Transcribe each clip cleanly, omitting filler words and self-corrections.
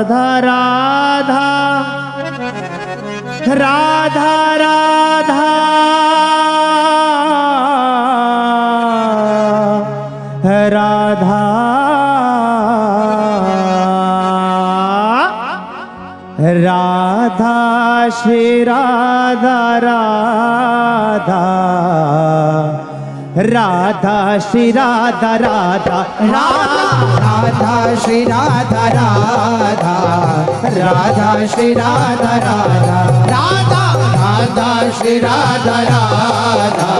राधा राधा राधा राधा राधा श्री राधा राधा राधा श्री राधा राधा राधा श्री राधा राधा राधा श्री राधा राधा राधा राधा श्री राधा राधा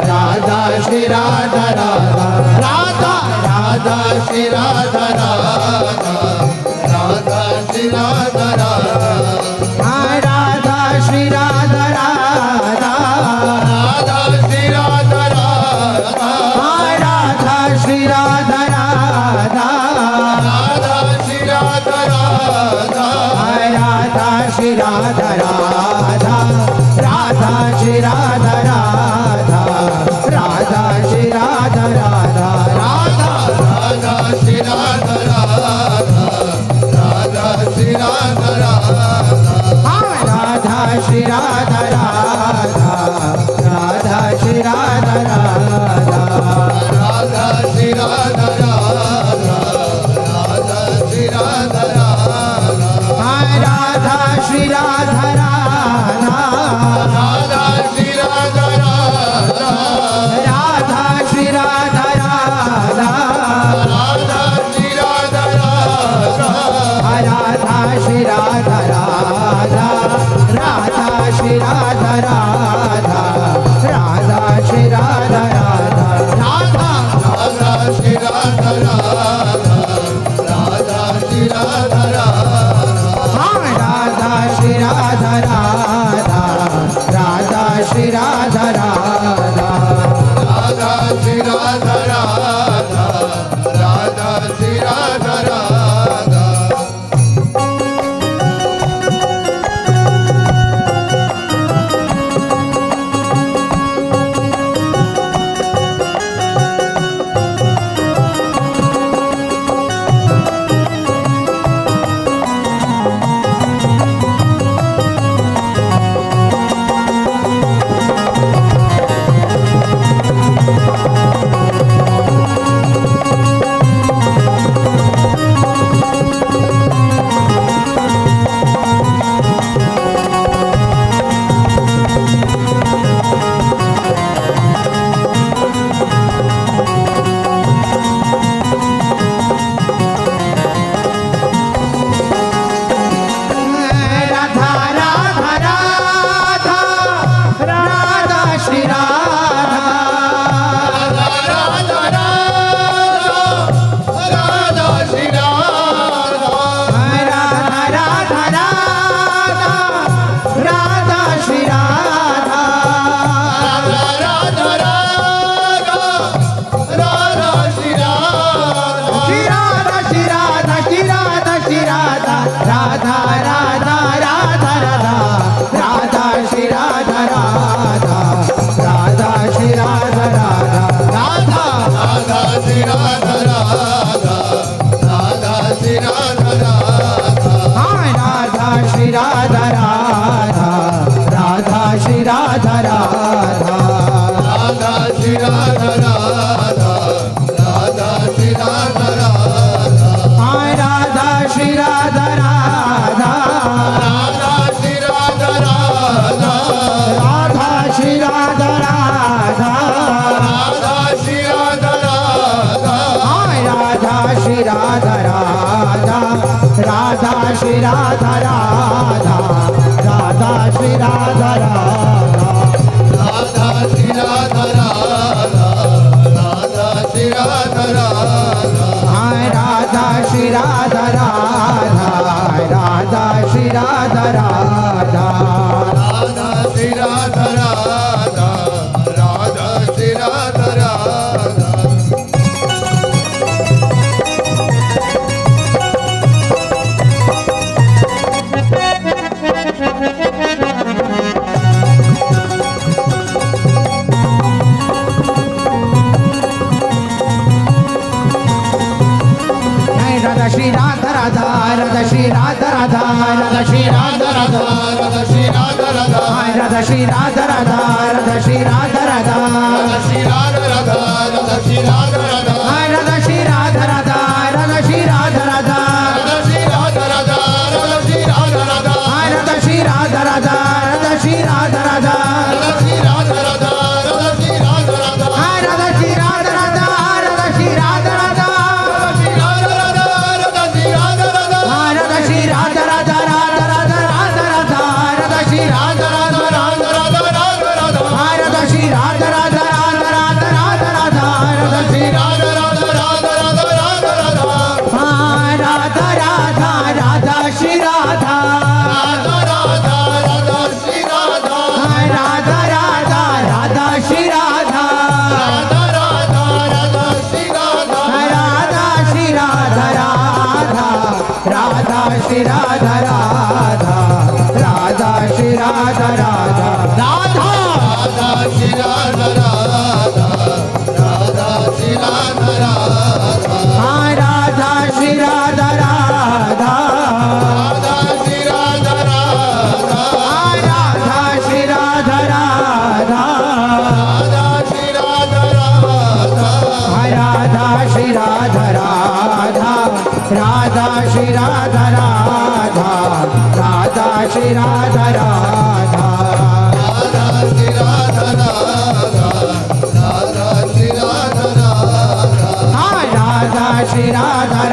राधा श्री राधा राधा राधा राधा श्री राधा राधा राधा श्री राधा राधा राधा श्री राधा राधा राधा श्री राधा राधा राधा श्री राधा राधा राधा श्री राधा राधा राधा श्री राधा राधा राधा श्री राधा राधा राधा श्री राधा राधा राधा राधा श्री राधा राधा राधा श्री राधा राधा राधा श्री राधा राधा राधा श्री राधा राधा राधा श्री राधा राधा राधा श्री राधा राधा राधा श्री राधा राधा राधा श्री राधा राधा राधा श्री राधा राधा राधा श्री राधा राधा राधा श्री राधा राधा राधा श्री राधा राधा राधा श्री राधा राधा राधा राधा श्री राधा राधा राधा श्री राधा राधा राधा श्री राधा राधा राधा श्री राधा राधा राधा श्री राधा राधा राधा श्री राधा राधा श्री राधा राधा राधा श्री राधा राधा राधा श्री राधा राधा राधा श्री राधा राधा राधा श्री राधा राधा राधा श्री राधा राधा राधा श्री राधा राधा राधा श्री राधा राधा श्री राधा राधा राधा श्री राधा श्री राधा राधा राधा श्री राधा राधा राधा श्री राधा राधा राधा श्री राधा राधा राधा श्री राधा राधा राधा श्री राधा राधा राधा श्री राधा राधा राधा श्री राधा राधा राधा श्री राधा राधा राधा श्री राधा राधा राधा श्री राधा राधा राधा श्री राधा राधा राधा श्री राधा राधा राधा श्री राधा राधा राधा श्री राधा राधा राधा श्री राधा राधा राधा श्री राधा राधा राधा राधा राधा राधा राधा श्री राधा राधा राधा राधा राधा राधा राधा श्री राधा राधा राधा राधा राधा राधा राधा राधा राधा श्री राधा राधा राधा राधा श्री राधा राधा राधा राधा श्री राधा राधा राधा राधा श्री राधा राधा श्री राधा राधा राधा श्री राधा राधा राधा श्री राधा राधा राधा राधा श्री राधा राधा राधा श्री राधा राधा राधा श्री राधा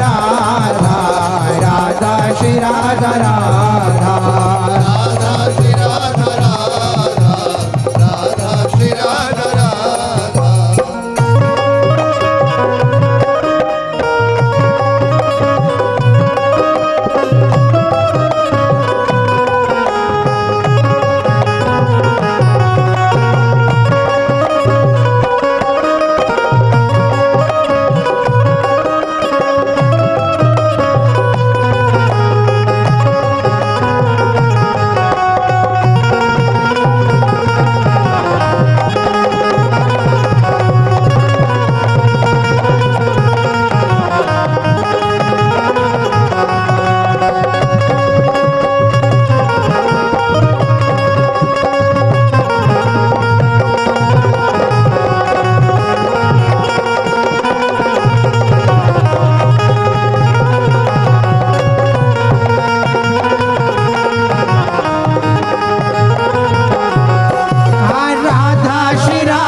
राधा राधा श्री राधा राधा राधा श्री राधा राधा राधा श्री राधा राधा राधा श्री राधा राधा राधा श्री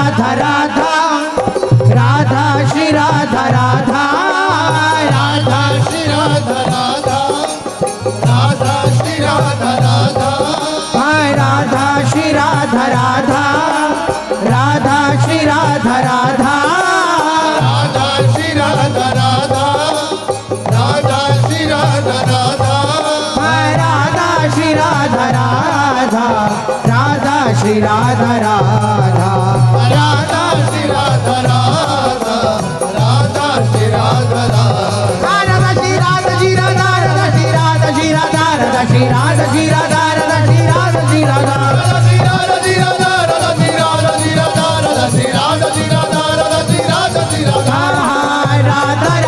राधा राधा राधा श्री राधा राधा राधा श्री राधा राधा राधा श्री राधा राधा राधा श्री राधा राधा राधा श्री राधा राधा राधा श्री राधा राधा राधा श्री राधा राधा श्री राधा राधा राधा श्री राधा राधा राधा श्री राधा राधा राधा श्री राधा जी राधा राधा श्री राधा जी राधा राधा श्री राधा जी राधा राधा श्री राधा जी राधा राधा श्री राधा जी राधा राधा श्री राधा जी राधा राधा श्री राधा जी राधा राधा श्री राधा जी राधा राधा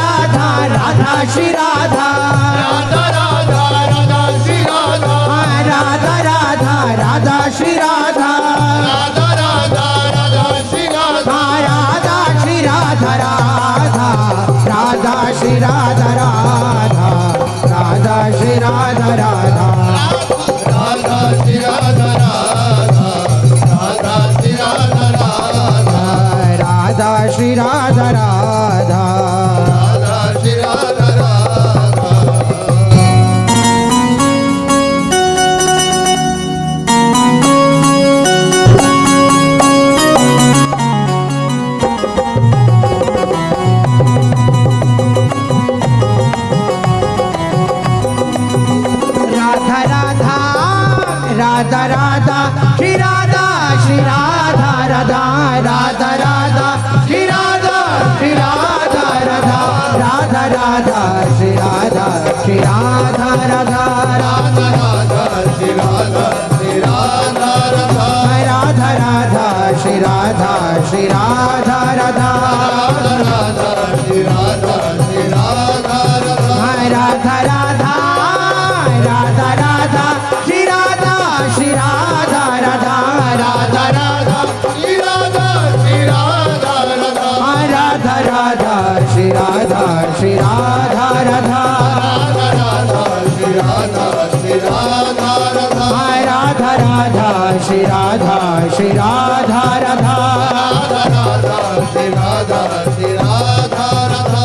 राधा राधा श्री राधा राधा राधा राधा श्री राधा राधा राधा राधा श्री राधा राधा राधा राधा श्री राधा राधा श्री राधा राधा राधा श्री राधा राधा राधा श्री राधा राधा राधा श्री राधा राधा राधा श्री राधा राधा राधा श्री राधा राधा राधा श्री राधा राधा राधा राधा श्री राधा श्री राधा राधा राधा राधा श्री राधा श्री राधा राधा राधा राधा श्री राधा श्री राधा राधा राधा राधा श्री राधा श्री राधा राधा राधा राधा श्री राधा श्री राधा राधा राधा राधा श्री राधा श्री राधा राधा राधा राधा राधा राधा श्री राधा श्री राधा राधा राधा श्री राधा श्री राधा राधा राधा श्री राधा श्री राधा राधा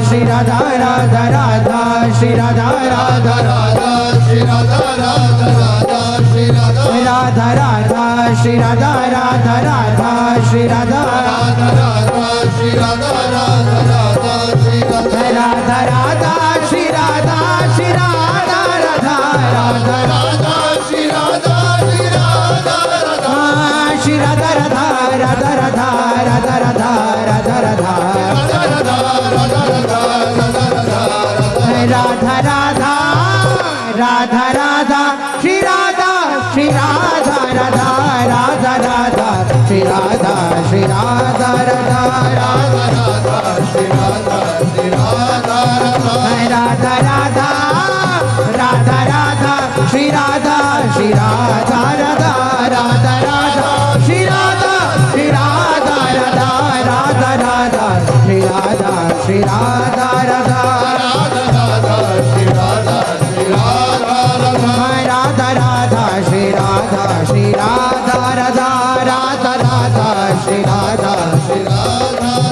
श्री राधा राधा राधा श्री राधा राधा राधा श्री राधा राधा राधा श्री राधा राधा राधा श्री राधा राधा राधा श्री राधा राधा राधा श्री राधा राधा राधा श्री राधा राधा राधा श्री राधा श्री राधा राधा राधा राधा श्री राधा श्री राधा राधा श्री राधा राधा राधा राधा राधा राधा राधा राधा राधा राधा राधा राधा श्री राधा श्री राधा राधा राधा राधा श्री राधा श्री राधा राधा राधा राधा श्री राधा श्री राधा राधा राधा राधा राधा श्री राधा श्री राधा राधा राधा राधा श्री राधा श्री राधा राधा राधा राधा श्री राधा श्री राधा राधा राधा राधा श्री राधा श्री राधा राधा राधा राधा श्री राधा श्री राधा राधा राधा राधा श्री राधा श्री राधा राधा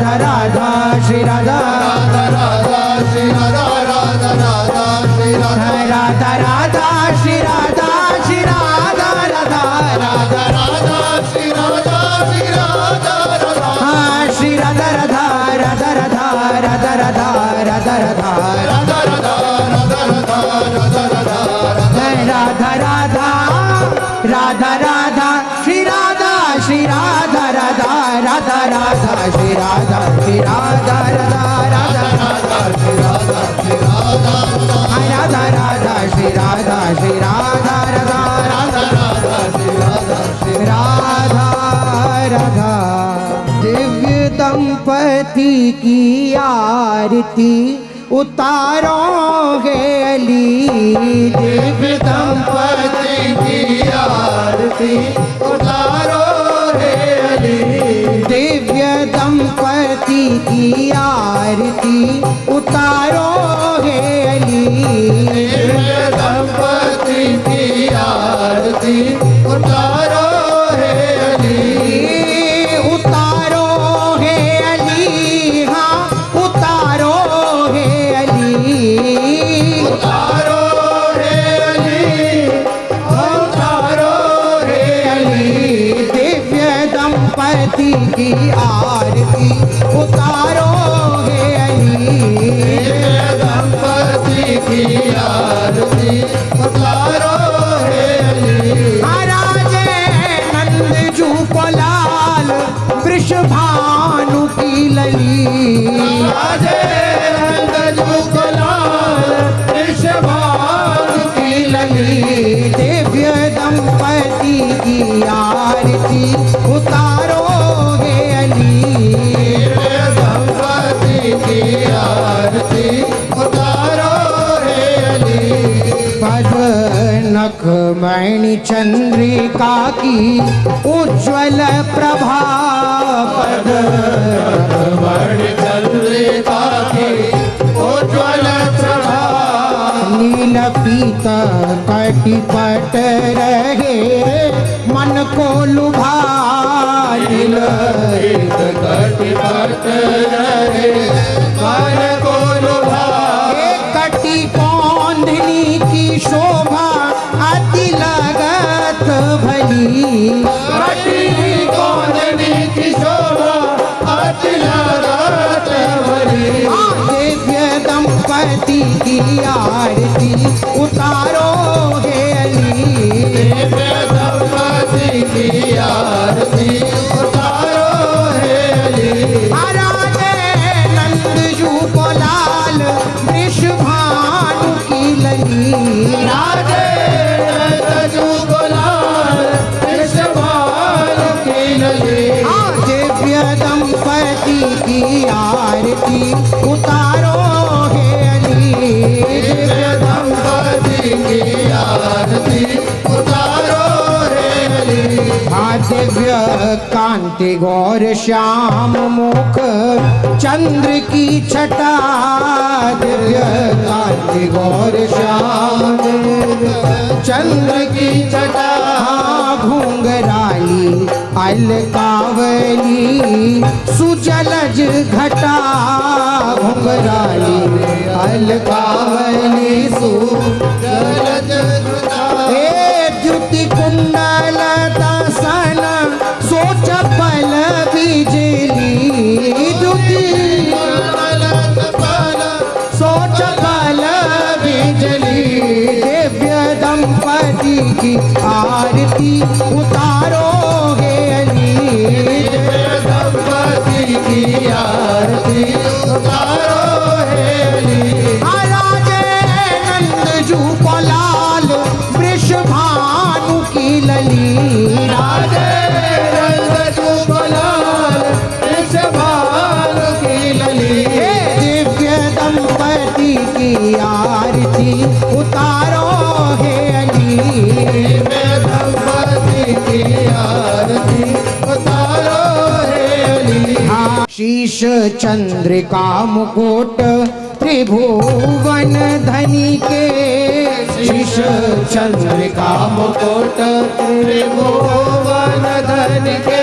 राधा राधा श्री राधा राधा श्री राधा राधा राधा श्री राधा राधा राधा श्री राधा श्री राधा राधा राधा राधा श्री राधा श्री राधा राधा हाँ श्री राधा राधा राधा राधा राधा राधा राधा राधा राधा राधा राधा राधा राधा राधा राधा राधा राधा राधा श्री राधा श्री राधा राधा राधा राधा श्री राधा श्री राधा राधा राधा राधा श्री राधा श्री राधा राधा राधा श्री राधा श्री राधा राधा राधा राधा श्री राधा श्री राधा राधा दिव्य दंपति की आरती उतारो है अली दिव्य दंपति की आरती उतारो रे अली दिव्य दंपति की आरती उतारो है अली दिव्य दंपति की आरती उतारो रे अली उतारो है अली हाँ उतारो है अली उतारो रे अली उतारो रे अली दिव्य दंपति की आरती उतारो है अली दिव्य दंपति की आरती उतारो रे अली महाराजे नंद जू को लाल वृषभानु की लली राजे नंद जू को लाल वृषभानु की लली दिव्य दंपति की आरती उतारो है अली दिव्य दंपति की आरती उतारो रे अली पद नख मणि चंद्रिका की उज्ज्वल प्रभा पद मणि चंद्रिका की उज्ज्वल प्रभा नील पीत कटिपट रहे मन को लुभा नील कटिपट रहे मन को लुभा कटी कौंधनी की शोभा अति लगत भली कटी कौंधनी की शोभा अति लगत भली दिव्य दंपति की आरती उतारो है अली दिव्य दंपति की आरती उतारो रे अली राधे नंद जू को लाल वृषभानु की लली राधे नंद जू को लाल वृषभानु की लली दिव्य दंपति की आरती उतारो है अली दिव्य दंपति की आरती उतारो रे अली दिव्य कांति गौर श्याम मुख चंद्र की छटा दिव्य कांति गौर श्याम चंद्र की छटा घुंघराली अलकावली सुजलज घटा घुंघराली अलकावली जलज धृता हे द्युति कुंडल दसन सोच पल बिजली द्युति ललत पल सोच पल बिजली दिव्य दंपति की आरती उतारो है अली दिव्य दंपति की आरती उतारो रे अली राजे नंद जू को लाल वृषभानु की लली राधे नंद जू को लाल वृषभानु की लली दिव्य दंपति की आरती उतारो है अली दिव्य दंपति की आरती उतारो रे अली शीश चंद्रिका मुकुट त्रिभुवन धनी के शीश चंद्रिका मुकुट त्रिभुवन धन के